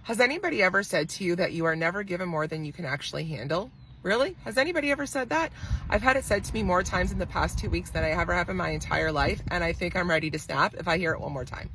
Has anybody ever said to you that you are never given more than you can actually handle? Really? Has anybody ever said that? I've had it said to me more times in the past 2 weeks than I ever have in my entire life, and I think I'm ready to snap if I hear it one more time.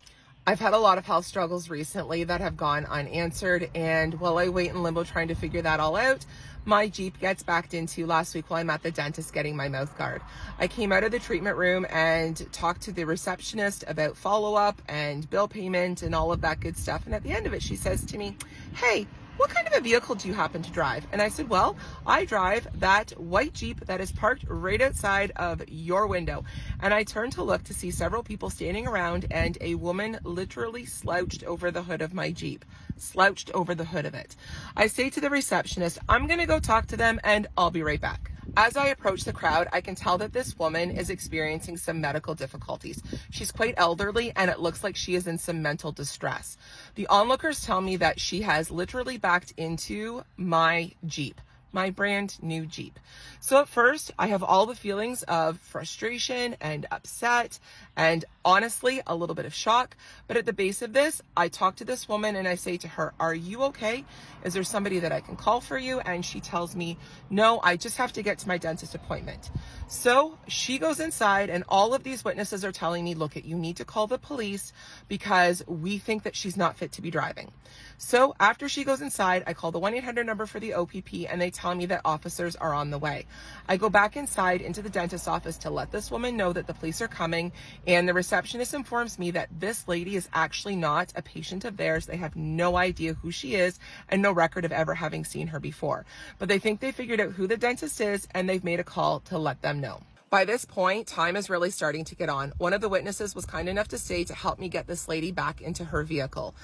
I've had a lot of health struggles recently that have gone unanswered, and while I wait in limbo trying to figure that all out, my Jeep gets backed into last week while I'm at the dentist getting my mouth guard. I came out of the treatment room and talked to the receptionist about follow-up and bill payment and all of that good stuff, and at the end of it, she says to me, "Hey, what kind of a vehicle do you happen to drive?" And I said, "Well, I drive that white Jeep that is parked right outside of your window." And I turned to look to see several people standing around, and a woman literally slouched over the hood of my Jeep. Slouched over the hood of it. I say to the receptionist, "I'm going to go talk to them and I'll be right back." As I approach the crowd, I can tell that this woman is experiencing some medical difficulties. She's quite elderly, and it looks like she is in some mental distress. The onlookers tell me that she has literally backed into my Jeep, my brand new Jeep. So at first, I have all the feelings of frustration and upset and honestly a little bit of shock. But at the base of this, I talk to this woman and I say to her, "Are you okay? Is there somebody that I can call for you?" And she tells me, "No, I just have to get to my dentist appointment." So she goes inside, and all of these witnesses are telling me, "Look, you need to call the police because we think that she's not fit to be driving." So after she goes inside, I call the 1-800 number for the OPP, and they tell me that officers are on the way. I go back inside into the dentist's office to let this woman know that the police are coming, and the receptionist informs me that this lady is actually not a patient of theirs. They have no idea who she is and no record of ever having seen her before. But they think they figured out who the dentist is, and they've made a call to let them know. By this point, time is really starting to get on. One of the witnesses was kind enough to stay to help me get this lady back into her vehicle.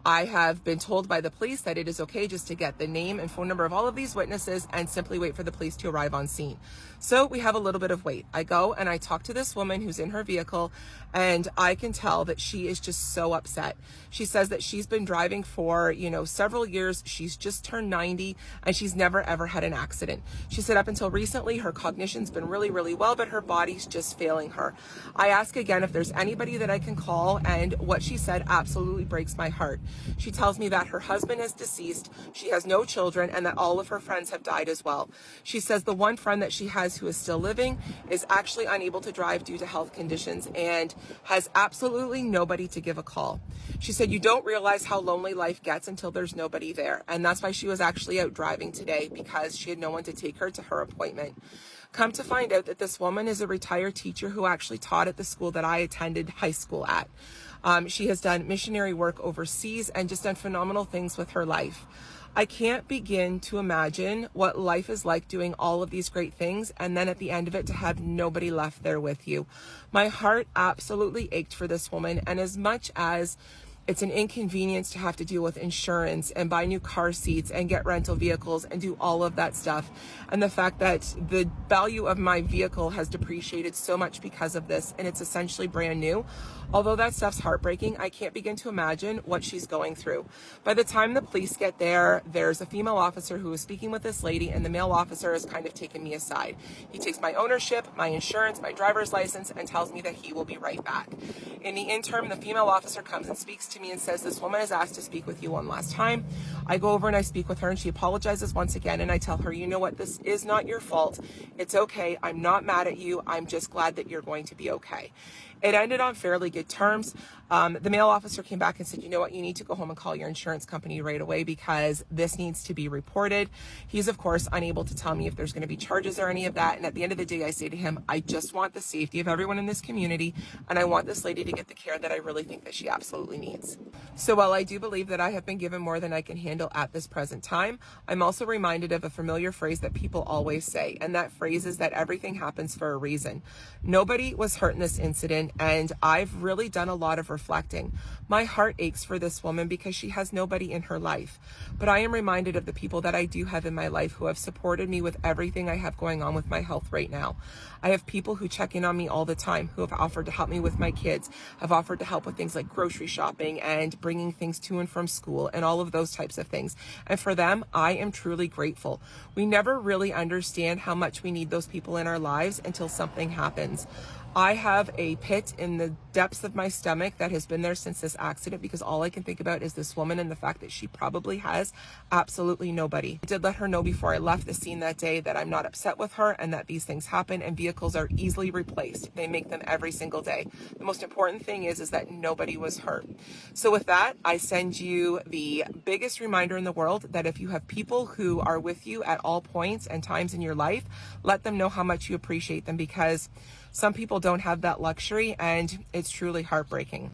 I have been told by the police that it is okay just to get the name and phone number of all of these witnesses and simply wait for the police to arrive on scene. So we have a little bit of wait. I go and I talk to this woman who's in her vehicle, and I can tell that she is just so upset. She says that she's been driving for, several years. She's just turned 90 and she's never ever had an accident. She said up until recently, her cognition's been really, really well, but her body's just failing her. I ask again if there's anybody that I can call, and what she said absolutely breaks my heart. She tells me that her husband is deceased, she has no children, and that all of her friends have died as well. She says the one friend that she has who is still living is actually unable to drive due to health conditions and has absolutely nobody to give a call. She said you don't realize how lonely life gets until there's nobody there, and that's why she was actually out driving today, because she had no one to take her to her appointment. Come to find out that this woman is a retired teacher who actually taught at the school that I attended high school at. She has done missionary work overseas and just done phenomenal things with her life. I can't begin to imagine what life is like doing all of these great things, and then at the end of it to have nobody left there with you. My heart absolutely ached for this woman, and as much as it's an inconvenience to have to deal with insurance and buy new car seats and get rental vehicles and do all of that stuff, and the fact that the value of my vehicle has depreciated so much because of this, and it's essentially brand new. Although that stuff's heartbreaking, I can't begin to imagine what she's going through. By the time the police get there, there's a female officer who is speaking with this lady, and the male officer has kind of taken me aside. He takes my ownership, my insurance, my driver's license, and tells me that he will be right back. In the interim, the female officer comes and speaks to me and says, "This woman has asked to speak with you one last time." I go over and I speak with her, and she apologizes once again, and I tell her, "You know what, this is not your fault. It's okay. I'm not mad at you. I'm just glad that you're going to be okay." It ended on fairly good terms. The male officer came back and said, "You know what, you need to go home and call your insurance company right away because this needs to be reported." He's, of course, unable to tell me if there's going to be charges or any of that. And at the end of the day, I say to him, "I just want the safety of everyone in this community, and I want this lady to get the care that I really think that she absolutely needs." So while I do believe that I have been given more than I can handle at this present time, I'm also reminded of a familiar phrase that people always say, and that phrase is that everything happens for a reason. Nobody was hurt in this incident, and I've really done a lot of reflecting. My heart aches for this woman because she has nobody in her life. But I am reminded of the people that I do have in my life who have supported me with everything I have going on with my health right now. I have people who check in on me all the time, who have offered to help me with my kids, have offered to help with things like grocery shopping and bringing things to and from school and all of those types of things. And for them, I am truly grateful. We never really understand how much we need those people in our lives until something happens. I have a pit in the depths of my stomach that has been there since this accident, because all I can think about is this woman and the fact that she probably has absolutely nobody. I did let her know before I left the scene that day that I'm not upset with her and that these things happen and vehicles are easily replaced. They make them every single day. The most important thing is that nobody was hurt. So with that, I send you the biggest reminder in the world that if you have people who are with you at all points and times in your life, let them know how much you appreciate them, because some people don't have that luxury and it's truly heartbreaking.